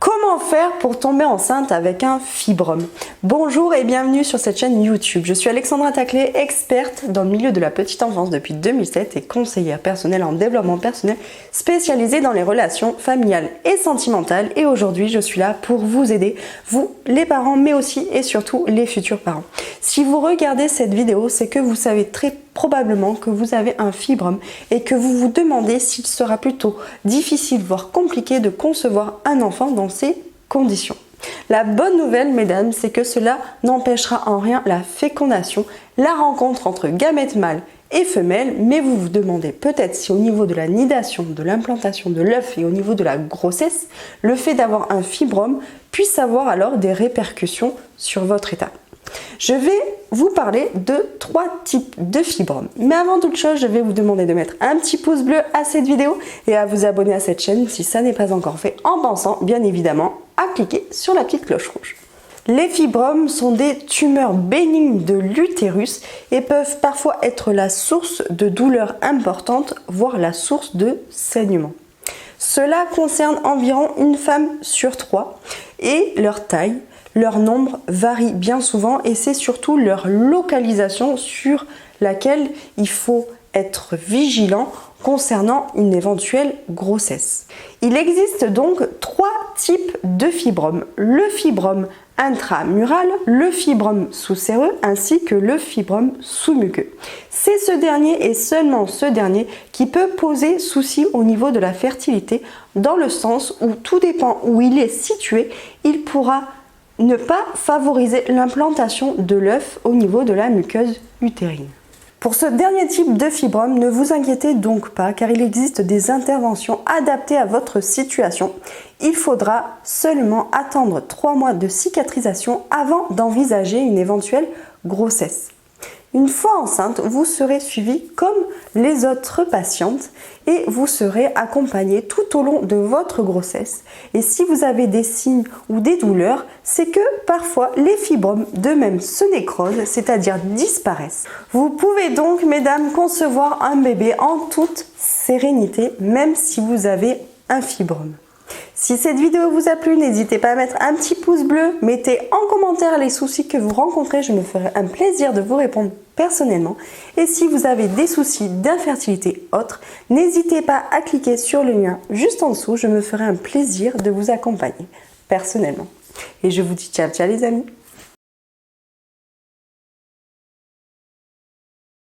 Comment faire pour tomber enceinte avec un fibrome? Bonjour et bienvenue sur cette chaîne YouTube. Je suis Alexandra Taclé, experte dans le milieu de la petite enfance depuis 2007 et conseillère personnelle en développement personnel spécialisée dans les relations familiales et sentimentales. Et aujourd'hui, je suis là pour vous aider, vous les parents, mais aussi et surtout les futurs parents. Si vous regardez cette vidéo, c'est que vous savez très probablement que vous avez un fibrome et que vous vous demandez s'il sera plutôt difficile, voire compliqué de concevoir un enfant dans ces conditions. La bonne nouvelle, mesdames, c'est que cela n'empêchera en rien la fécondation, la rencontre entre gamètes mâles et femelles, mais vous vous demandez peut-être si au niveau de la nidation, de l'implantation de l'œuf et au niveau de la grossesse, le fait d'avoir un fibrome puisse avoir alors des répercussions sur votre état. Je vais vous parler de 3 types de fibromes. Mais avant toute chose, je vais vous demander de mettre un petit pouce bleu à cette vidéo et à vous abonner à cette chaîne si ça n'est pas encore fait, en pensant bien évidemment à cliquer sur la petite cloche rouge. Les fibromes sont des tumeurs bénignes de l'utérus et peuvent parfois être la source de douleurs importantes, voire la source de saignement. Cela concerne environ une femme sur 3 et leur taille, leur nombre varie bien souvent et c'est surtout leur localisation sur laquelle il faut être vigilant concernant une éventuelle grossesse. Il existe donc 3 types de fibromes. Le fibrome intramural, le fibrome sous-séreux ainsi que le fibrome sous-muqueux. C'est ce dernier et seulement ce dernier qui peut poser souci au niveau de la fertilité dans le sens où tout dépend où il est situé, il pourra ne pas favoriser l'implantation de l'œuf au niveau de la muqueuse utérine. Pour ce dernier type de fibrome, ne vous inquiétez donc pas car il existe des interventions adaptées à votre situation. Il faudra seulement attendre 3 mois de cicatrisation avant d'envisager une éventuelle grossesse. Une fois enceinte, vous serez suivi comme les autres patientes et vous serez accompagné tout au long de votre grossesse. Et si vous avez des signes ou des douleurs, c'est que parfois les fibromes d'eux-mêmes se nécrosent, c'est-à-dire disparaissent. Vous pouvez donc, mesdames, concevoir un bébé en toute sérénité, même si vous avez un fibrome. Si cette vidéo vous a plu, n'hésitez pas à mettre un petit pouce bleu, mettez en commentaire les soucis que vous rencontrez, je me ferai un plaisir de vous répondre personnellement. Et si vous avez des soucis d'infertilité autres, n'hésitez pas à cliquer sur le lien juste en dessous, je me ferai un plaisir de vous accompagner personnellement. Et je vous dis ciao ciao les amis.